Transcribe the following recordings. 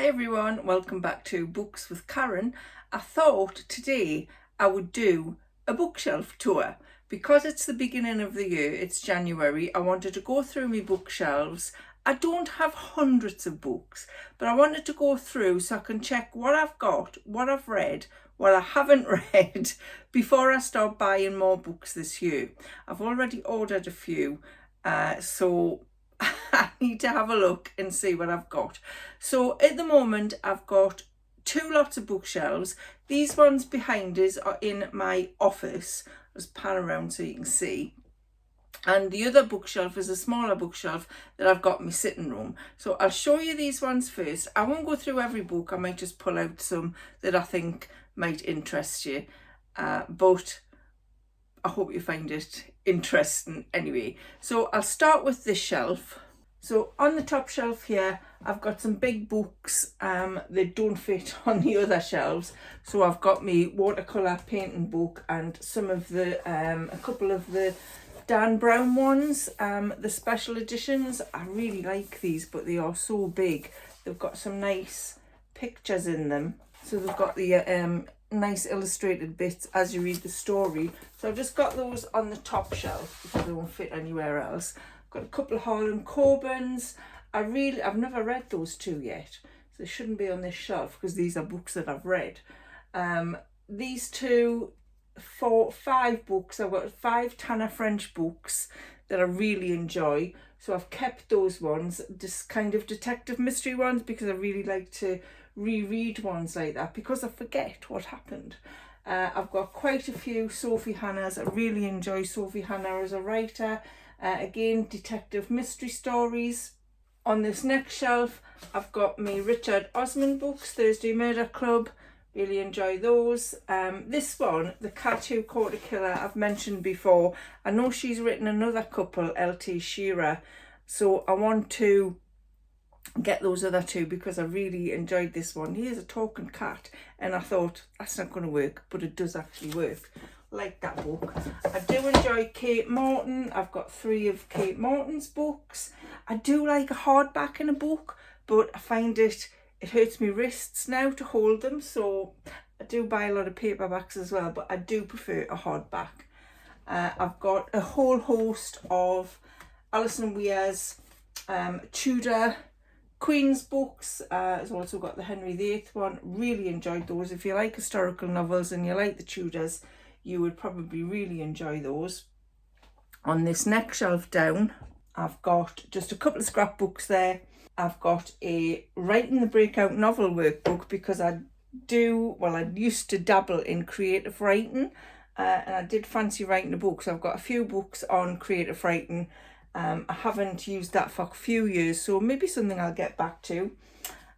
Hi everyone, welcome back to Books with Karen. I thought today I would do a bookshelf tour. Because it's the beginning of the year, it's January, I wanted to go through my bookshelves. I don't have hundreds of books, but I wanted to go through so I can check what I've got, what I've read, what I haven't read before I start buying more books this year. I've already ordered a few, so I need to have a look and see what I've got. So at the moment I've got two lots of bookshelves. These ones behind us are in my office. I'll just pan around so you can see. And the other bookshelf is a smaller bookshelf that I've got in my sitting room. So I'll show you these ones first. I won't go through every book. I might just pull out some that I think might interest you. But I hope you find it interesting anyway. So I'll start with this shelf. So on the top shelf here, I've got some big books that don't fit on the other shelves. So I've got my watercolour painting book and some of the, a couple of the Dan Brown ones, the special editions. I really like these, but they are so big. They've got some nice pictures in them. So they've got the nice illustrated bits as you read the story. So I've just got those on the top shelf because they won't fit anywhere else. I've got a couple of Harlan Corbens. I've never read those two yet, so they shouldn't be on this shelf because these are books that I've read. These two, 5 books. I've got 5 Tanner French books that I really enjoy, so I've kept those ones, just kind of detective mystery ones, because I really like to reread ones like that because I forget what happened. I've got quite a few Sophie Hannahs. I really enjoy Sophie Hannah as a writer. Again, detective mystery stories. On this next shelf, I've got my Richard Osman books, Thursday Murder Club. Really enjoy those. This one, The Cat Who Caught a Killer, I've mentioned before. I know she's written another couple, L.T. Shearer, so I want to get those other two because I really enjoyed this one. Here's a talking cat, and I thought that's not going to work, but it does actually work. Like that book. I do enjoy Kate Morton. I've got 3 of Kate Morton's books. I do like a hardback in a book, but I find it hurts my wrists now to hold them, so I do buy a lot of paperbacks as well, but I do prefer a hardback. I've got a whole host of Alison Weir's Tudor Queen's books. I've also got the Henry VIII one. Really enjoyed those. If you like historical novels and you like the Tudors, you would probably really enjoy those. On this next shelf down, I've got just a couple of scrapbooks there. I've got a Writing the Breakout Novel workbook because I used to dabble in creative writing, and I did fancy writing a book. So I've got a few books on creative writing. I haven't used that for a few years, so maybe something I'll get back to.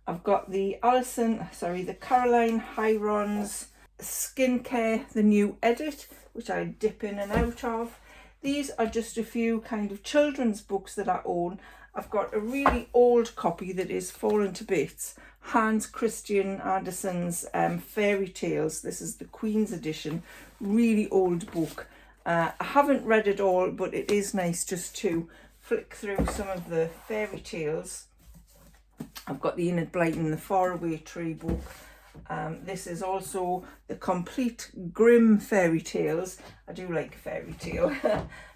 I've got the Caroline Hirons Skincare, the new edit, which I dip in and out of. These are just a few kind of children's books that I own. I've got a really old copy that is fallen to bits, Hans Christian Andersen's Fairy Tales. This is the Queen's edition, really old book. I haven't read it all, but it is nice just to flick through some of the fairy tales. I've got the Enid Blyton, the Faraway Tree book. This is also the Complete Grimm Fairy Tales. I do like a fairy tale.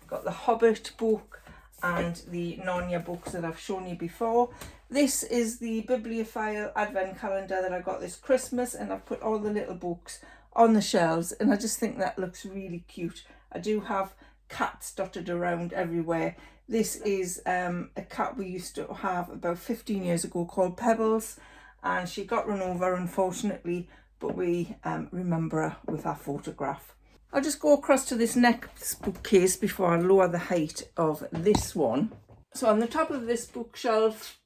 Got the Hobbit book and the Narnia books that I've shown you before. This is the Bibliophile Advent Calendar that I got this Christmas, and I've put all the little books on the shelves, and I just think that looks really cute. I do have cats dotted around everywhere. This is a cat we used to have about 15 years ago called Pebbles, and she got run over unfortunately, but we remember her with our photograph. I'll just go across to this next bookcase before I lower the height of this one. So on the top of this bookshelf,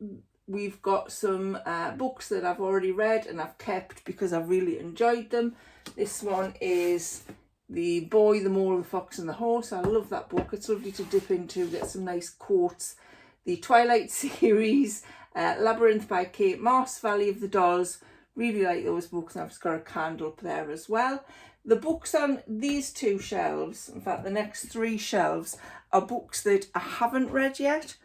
we've got some books that I've already read and I've kept because I've really enjoyed them. This one is The Boy, the Mole, the Fox and the Horse. I love that book. It's lovely to dip into, get some nice quotes. The Twilight series, Labyrinth by Kate Moss, Valley of the Dolls. Really like those books, and I've just got a candle up there as well. The books on these 2 shelves, in fact the next 3 shelves, are books that I haven't read yet.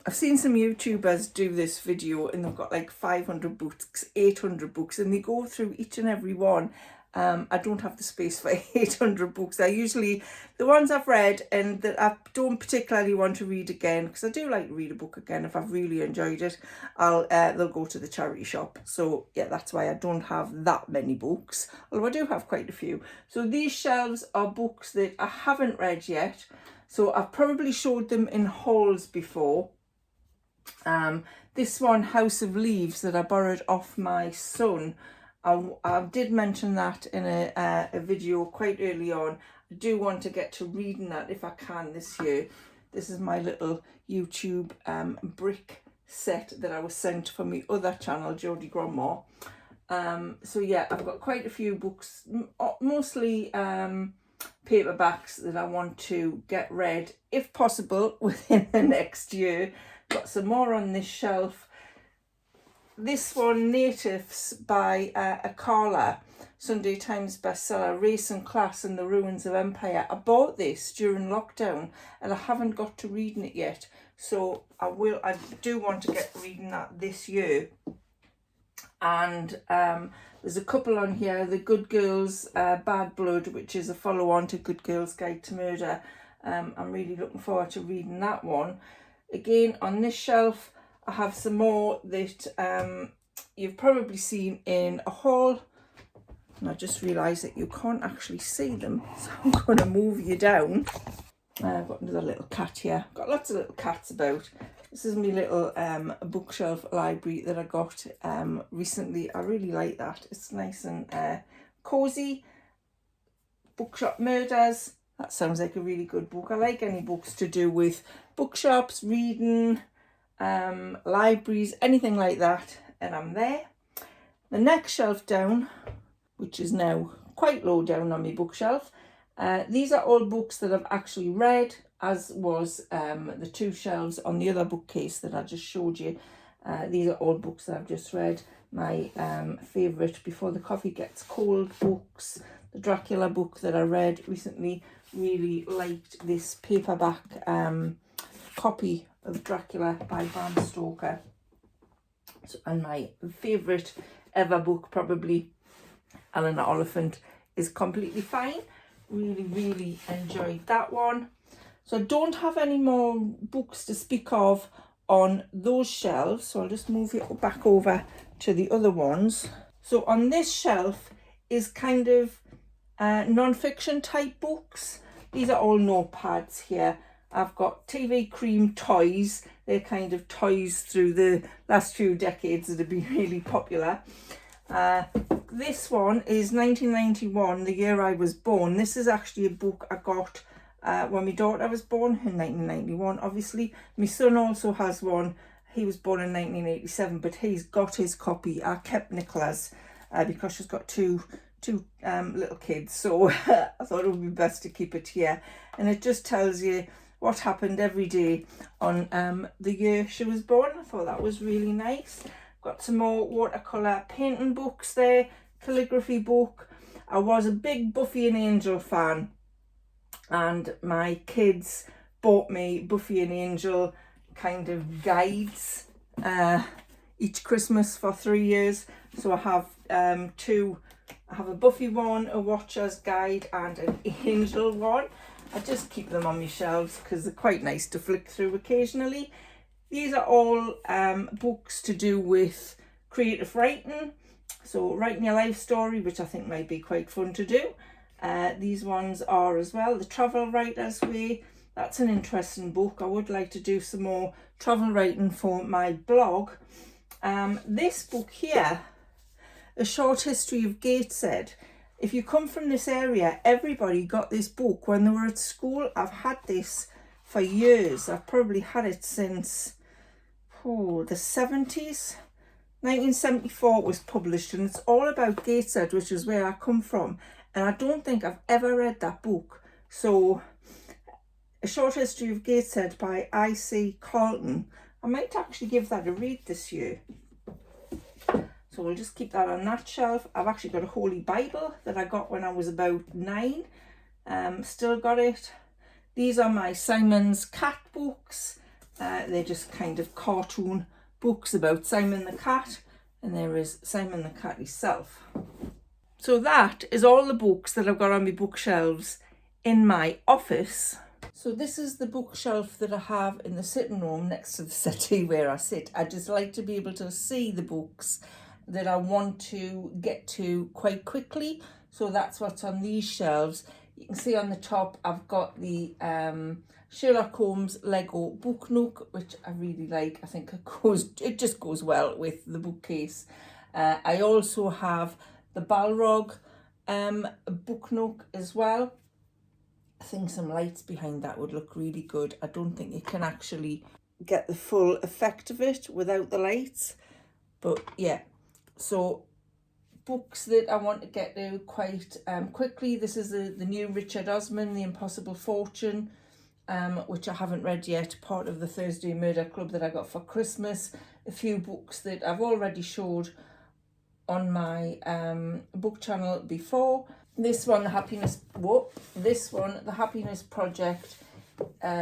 I've seen some YouTubers do this video and they've got like 500 books, 800 books, and they go through each and every one. I don't have the space for 800 books. I usually, the ones I've read and that I don't particularly want to read again, because I do like to read a book again if I've really enjoyed it, they'll go to the charity shop. So yeah, that's why I don't have that many books, although I do have quite a few. So these shelves are books that I haven't read yet. So I've probably showed them in hauls before. This one, House of Leaves, that I borrowed off my son, I did mention that in a video quite early on. I do want to get to reading that if I can this year. This is my little YouTube brick set that I was sent from my other channel, Jodie Grandma. So yeah, I've got quite a few books, mostly paperbacks that I want to get read, if possible, within the next year. Got some more on this shelf. This one, Natives by Akala, Sunday Times bestseller, Race and Class and the Ruins of Empire. I bought this during lockdown and I haven't got to reading it yet. So I do want to get reading that this year. And there's a couple on here, The Good Girls, Bad Blood, which is a follow-on to Good Girls Guide to Murder. I'm really looking forward to reading that one. Again, on this shelf, I have some more that you've probably seen in a haul. And I just realised that you can't actually see them, so I'm going to move you down. I've got another little cat here. Got lots of little cats about. This is my little bookshelf library that I got recently. I really like that. It's nice and cosy. Bookshop Murders. That sounds like a really good book. I like any books to do with bookshops, reading, libraries, anything like that. And I'm there. The next shelf down, which is now quite low down on my bookshelf. These are all books that I've actually read, as was the two shelves on the other bookcase that I just showed you. These are all books that I've just read. My favourite, Before the Coffee Gets Cold books, the Dracula book that I read recently. Really liked this paperback copy of Dracula by Bram Stoker. So, and my favourite ever book, probably, Eleanor Oliphant, is Completely Fine. Really enjoyed that one. So I don't have any more books to speak of on those shelves, so I'll just move it back over to the other ones. So on this shelf is kind of non-fiction type books. These are all notepads here. I've got TV Cream toys. They're kind of toys through the last few decades that have been really popular. This one is 1991, the year I was born. This is actually a book I got when my daughter was born in 1991, obviously. My son also has one. He was born in 1987, but he's got his copy. I kept Nicola's because she's got two little kids, so I thought it would be best to keep it here. And it just tells you what happened every day on the year she was born. I thought that was really nice. Got some more watercolour painting books there, calligraphy book. I was a big Buffy and Angel fan, and my kids bought me Buffy and Angel kind of guides each Christmas for 3 years. So I have two. I have a Buffy one, a Watcher's Guide, and an Angel one. I just keep them on my shelves because they're quite nice to flick through occasionally. These are all books to do with creative writing. So writing your life story, which I think might be quite fun to do. These ones are as well. The Travel Writer's Way. That's an interesting book. I would like to do some more travel writing for my blog. This book here, A Short History of Gateshead. If you come from this area, everybody got this book when they were at school. I've had this for years. I've probably had it since the 70s. 1974 it was published, and it's all about Gateshead, which is where I come from. And I don't think I've ever read that book. So, A Short History of Gateshead by I.C. Carlton. I might actually give that a read this year. So we'll just keep that on that shelf. I've actually got a Holy Bible that I got when I was about 9. Still got it. These are my Simon's cat books. They're just kind of cartoon books about Simon the Cat, and there is Simon the Cat himself. So that is all the books that I've got on my bookshelves in my office. So this is the bookshelf that I have in the sitting room next to the settee where I sit. I just like to be able to see the books that I want to get to quite quickly. So that's what's on these shelves. You can see on the top I've got the Sherlock Holmes Lego book nook, which I really like. I think it just goes well with the bookcase. I also have the Balrog book nook as well. I think some lights behind that would look really good. I don't think you can actually get the full effect of it without the lights. But yeah, so books that I want to get to quite quickly. This is the new Richard Osman, The Impossible Fortune, which I haven't read yet, part of the Thursday Murder Club that I got for Christmas. A few books that I've already showed on my book channel before. This one, The Happiness Project,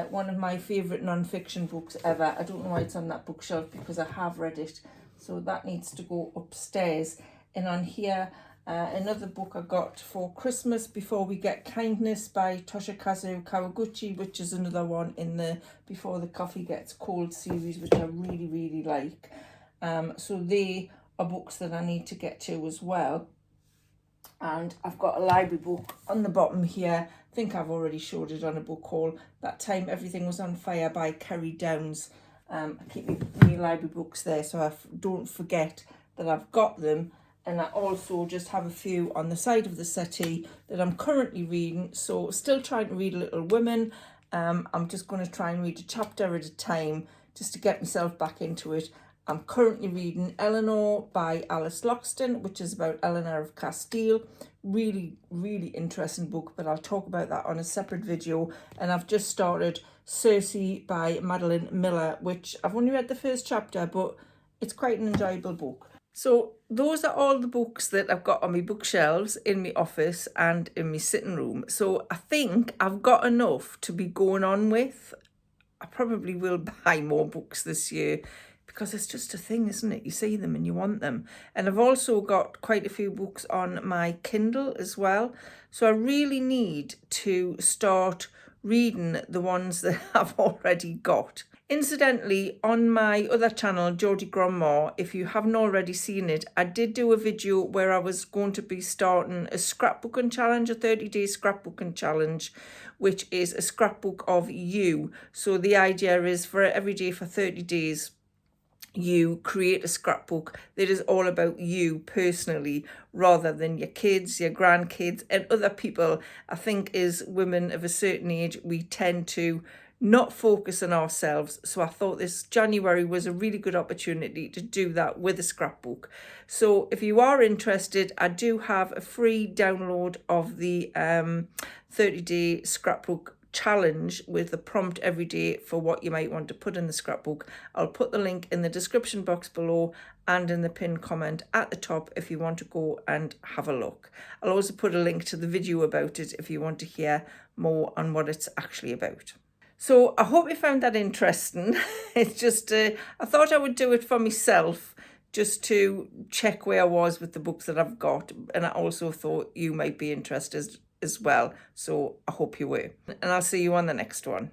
one of my favourite non-fiction books ever. I don't know why it's on that bookshelf because I have read it, so that needs to go upstairs. And on here, another book I got for Christmas, Before We Get Kindness by Toshikazu Kawaguchi, which is another one in the Before the Coffee Gets Cold series, which I really, really like. So they are books that I need to get to as well. And I've got a library book on the bottom here. I think I've already showed it on a book haul. That Time Everything Was on Fire by Kerry Downs. I keep my library books there so I don't forget that I've got them. And I also just have a few on the side of the settee that I'm currently reading. So still trying to read Little Women. I'm just going to try and read a chapter at a time just to get myself back into it. I'm currently reading Eleanor by Alice Loxton, which is about Eleanor of Castile. Really, really interesting book, but I'll talk about that on a separate video. And I've just started Circe by Madeline Miller, which I've only read the first chapter, but it's quite an enjoyable book. So those are all the books that I've got on my bookshelves in my office and in my sitting room. So I think I've got enough to be going on with. I probably will buy more books this year, because it's just a thing, isn't it? You see them and you want them. And I've also got quite a few books on my Kindle as well. So I really need to start reading the ones that I've already got. Incidentally, on my other channel, Geordie Grandma, if you haven't already seen it, I did do a video where I was going to be starting a scrapbooking challenge, a 30-day scrapbooking challenge, which is a scrapbook of you. So the idea is for every day for 30 days, you create a scrapbook that is all about you personally, rather than your kids, your grandkids, and other people. I think as women of a certain age, we tend to not focus on ourselves. So I thought this January was a really good opportunity to do that with a scrapbook. So if you are interested, I do have a free download of the 30-day scrapbook challenge with a prompt every day for what you might want to put in the scrapbook. I'll put the link in the description box below and in the pinned comment at the top if you want to go and have a look. I'll also put a link to the video about it if you want to hear more on what it's actually about. So I hope you found that interesting. It's just, I thought I would do it for myself just to check where I was with the books that I've got. And I also thought you might be interested as well. So I hope you were. And I'll see you on the next one.